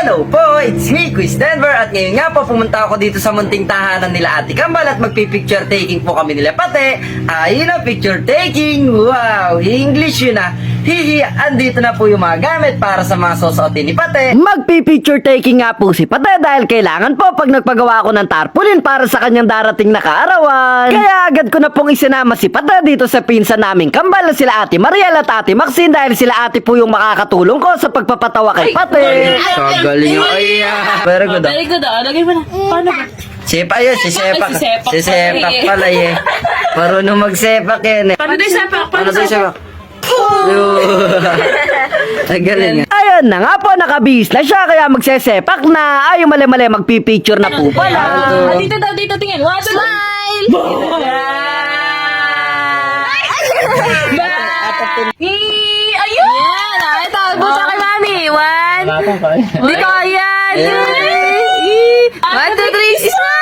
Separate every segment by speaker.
Speaker 1: Hello po, it's me, Quiz Denver, at ngayon nga po pumunta ako dito sa munting tahanan nila Ate Kambal at magpipicture taking po kami nila Pate. Ayun na, picture taking, wow, English yun ah. Hihi, andito na po yung mga gamit para sa mga susuotin ni Pate. Magpipicture taking nga po si Pate dahil kailangan po pag nagpagawa ako ng tarpaulin para sa kanyang darating na kaarawan. Kaya agad ko na pong isinama si Pate dito sa pinsan naming Kambal na sila Ate Mariel at Ate Maxine dahil sila ate po yung makakatulong ko sa pagpapatawa kay Pate. Galing yung ay. Very good.
Speaker 2: Very good. Lagay mo na. Paano ba?
Speaker 1: Sepak yun, sisepak.
Speaker 2: Sisepak
Speaker 1: Sisepak
Speaker 2: pala
Speaker 1: pala eh. Marunong magsepak yan eh.
Speaker 2: Paano din sepak?
Speaker 1: Ano tayo sepak? Ay, galing. Ayun na nga po, nakabihis na siya kaya magsesepak na. Ay, mali-mali, magpipicture na po pala.
Speaker 2: Dito daw, dito tingin. One, two, smile! Ayun! Ay, tawag sa kay mami. One. Di ko yan. One, two, three, smile!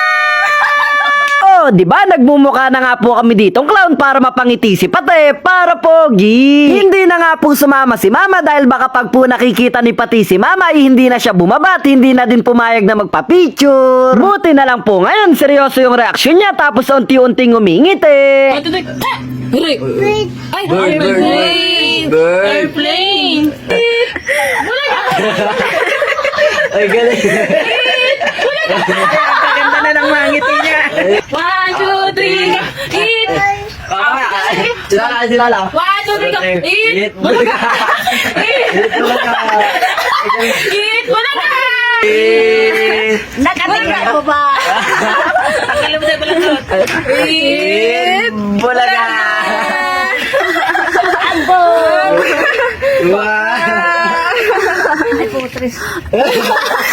Speaker 1: Oh, di ba nagmumukha na nga po kami ditong clown para mapangiti si Pate, para pogi. Hindi na nga po sumama si Mama dahil baka pag po nakikita ni Pati si Mama ay hindi na siya bumaba at hindi na din pumayag na magpa-picture. Buti na lang po ngayon, seryoso yung reaksyon niya tapos unti-unting umingiti.
Speaker 2: One, two, three. Ay, airplane! Airplane!
Speaker 1: Ay, galing. Ang ganda na ng mga ngiti niya.
Speaker 2: One, two, three, eat!
Speaker 1: Silala.
Speaker 2: One, two, three, go! Eat! Bulaga! Eat! Eat! Bulaga!
Speaker 3: Nakatingin mo ba?
Speaker 2: Alam mo sa'yo balagot. Eat!
Speaker 1: Bulaga.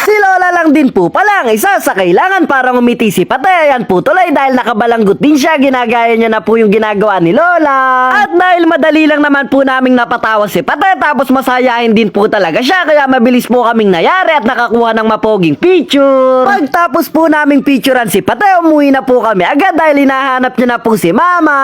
Speaker 1: Si Lola lang din po pala ang isa sa kailangan para ngumiti si Pate. Ayan po tuloy dahil nakabalanggot din siya. Ginagaya niya na po yung ginagawa ni Lola. At dahil madali lang naman po naming napatawa si Pate tapos masayahin din po talaga siya. Kaya mabilis po kaming nayari at nakakuha ng mapoging picture. Pagtapos po naming picturean si Pate, umuwi na po kami agad dahil hinahanap niya na po si Mama.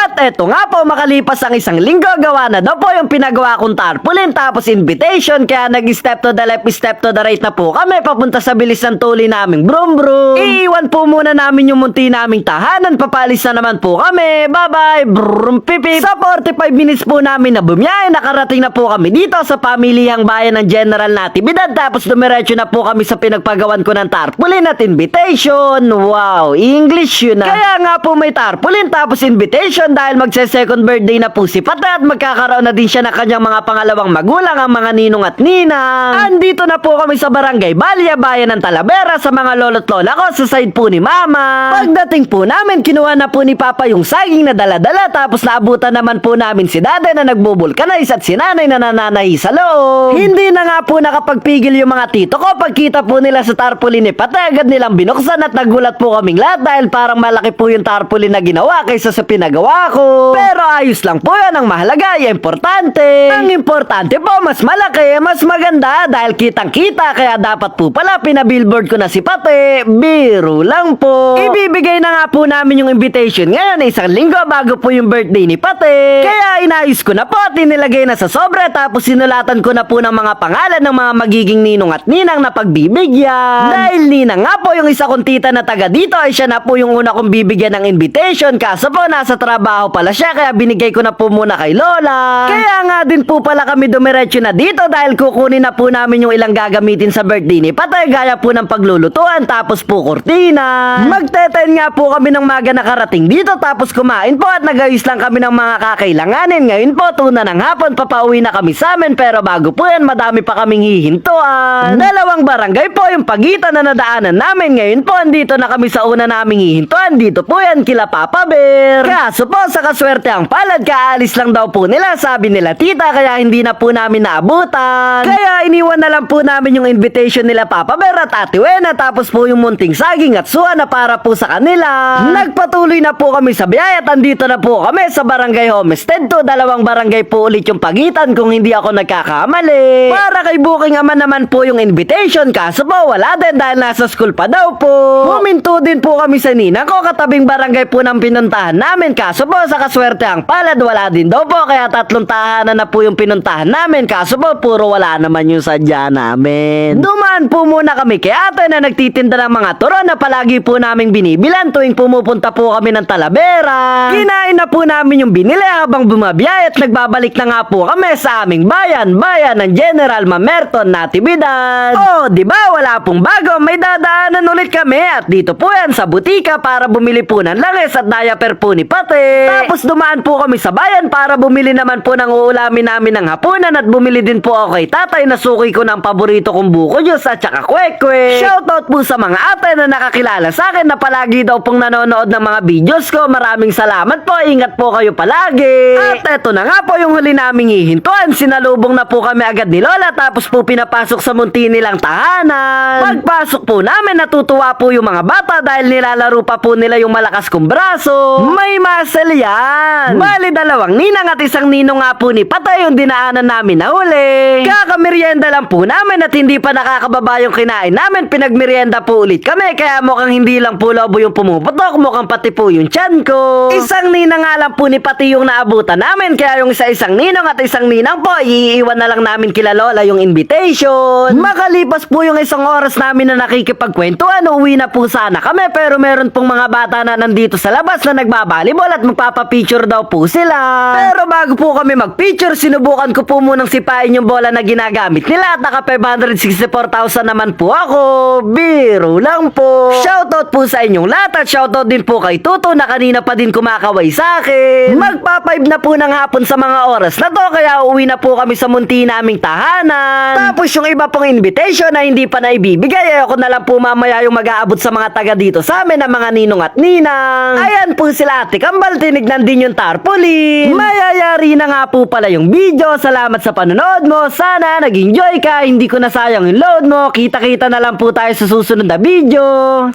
Speaker 1: At eto nga po, makalipas ang isang linggo, gawa na daw po yung pinagawa kong tarpaulin tapos invitation. Kaya nag-step to the left, step to the right na po kami papunta sa bilis ng tuli naming brum brum. Iiwan po muna namin yung munti naming tahanan. Papalis na naman po kami. Bye bye brum pipip. Sa 45 minutes po namin na bumiyahe, nakarating na po kami dito sa pamilihang bayan ng General Natividad. Tapos dumiretso na po kami sa pinagpagawan ko ng tarpaulin at invitation. Wow, English yun na. Kaya nga po may tarpaulin tapos invitation dahil magse-second birthday na po si Pate at magkakaroon na din siya ng kanyang mga pangalawang magulang, ang mga ninong at ninang. Andito na po kami sa Barangay Balya, bayan ng Talavera, sa mga lolo't lola ko sa side po ni Mama. Pagdating po namin, kinuha na po ni Papa yung saging na dala-dala tapos naabutan naman po namin si Dade na nagbubulkanize at si Nanay na nananahi sa loob. Hindi na nga po nakapagpigil yung mga tito ko pagkita po nila sa tarpaulin ni Pate, agad nilang binuksan at nagulat po kaming lahat dahil parang malaki po yung tarpaulin na ginawa kaysa sa pinagawa ko. Pero ayos lang po yan, ang mahalaga ay importante. Ang importante po, mas malaki, mas maganda dahil kitang-kita kaya dapat po pala pinabillboard ko na si Pate. Biro lang po. Ibibigay na nga po namin yung invitation ngayon isang linggo bago po yung birthday ni Pate. Kaya inayos ko na po at inilagay na sa sobre tapos sinulatan ko na po ng mga pangalan ng mga magiging ninong at ninang na pagbibigyan. Dahil ninang nga po yung isa kong tita na taga dito ay siya na po yung una kong bibigyan ng invitation kaso po nasa trabaho pala siya kaya binigay ko na po muna kay Lola. Kaya nga din po pala kami dumiretso na dito dahil kukunin na po namin yung ilang gagamitin sa birthday ni Pate gaya po ng paglulutuan tapos po kurtina. Magteten nga po kami ng maga nakarating dito tapos kumain po at nagayos lang kami ng mga kakailanganin. Ngayon po tuna ng hapon papauwi na kami sa amin pero bago po yan madami pa kaming hihintuan. Dalawang barangay po yung pagitan na nadaanan namin. Ngayon po andito na kami sa una naming hihintuan. Dito po yan kila Papa Bear. Kaso po sa kaswerte ang palad kaalis lang daw po nila sabi nila tita kaya hindi na po namin naabutan. Kaya iniwan na lang po namin yung invitation nila Papa Bear at Ate Wena tapos po yung munting saging at suha na para po sa kanila. Nagpatuloy na po kami sa biyahe at andito na po kami sa Barangay Homestead 2. Dalawang barangay po ulit yung pagitan kung hindi ako nagkakamali. Para kay Booking Aman naman po yung invitation kaso po wala din dahil nasa school pa daw po. Huminto din po kami sa ninang ko katabing barangay po ng pinuntahan namin kaso po sa kaswerte ang palad wala din daw po kaya 3 tahanan na po yung pinuntahan namin kaso po puro wala naman yung sa sinadya namin. Dumaan po muna kami kay ate na nagtitinda ng mga turon na palagi po naming binibilan tuwing pumupunta po kami ng Talavera. Kinain na po namin yung binili habang bumabiyay at nagbabalik na nga po kami sa aming bayan ng General Mamerton Natividad. Oh, di ba wala pong bago, may dadaanan ulit kami at dito po yan sa butika para bumili po ng langis at diaper po ni Pate. Tapos dumaan po kami sa bayan para bumili naman po ng uulamin namin ng hapunan at bumili din po ako kay tatay na suki ko ng paborito kong buko juice at saka kwekwe. Shoutout po sa mga ate na nakakilala sa akin na palagi daw pong nanonood ng mga videos ko. Maraming salamat po, ingat po kayo palagi. At eto na nga po yung huli naming hihintuan. Sinalubong na po kami agad ni Lola tapos po pinapasok sa munti nilang tahanan. Pagpasok po namin natutuwa po yung mga bata dahil nilalaro pa po nila yung malakas kong braso. May muscle yan. Bali dalawang ninang at isang ninong nga po ni Patay yung dinaanan namin na huli. Kakamerienda lang po namin at hindi pa nakakababa yung kinain namin. Pinagmerienda po ulit kami kaya mukhang hindi lang po lobo yung pumuputok, mukhang pati po yung tiyan ko. Isang ninang nga lang po ni Pati yung naabutan namin kaya yung isang ninong at isang ninang po iiwan na lang namin kila Lola yung invitation. Makalipas po yung isang oras namin na nakikipagkwentuhan, uwi na po sana kami pero meron pong mga bata na nandito sa labas na nagbabalibol at magpapapicture daw po sila. Pero bago po kami magpicture, sinubukan ko po munang sipain yung bola na ginagamit nila at naka 564,000 naman po ako. Biro lang po. Shoutout po sa inyong lahat at shoutout din po kay Tuto na kanina pa din kumakaway sa akin. Magpa-5 na po ng hapon sa mga oras na to kaya uwi na po kami sa munti naming tahanan. Tapos yung iba pong invitation na hindi pa naibibigay, ako na lang po mamaya yung mag-aabot sa mga taga dito sa amin na mga ninong at ninang. Ayan po sila Ate Kambal, tinignan din yung tarpaulin. Mayayari na nga po pala yung video. Salamat sa panonood mo. Sana nag-enjoy ka, hindi ko nasayang yung load mo. Kita-kita na lang po tayo sa susunod na video.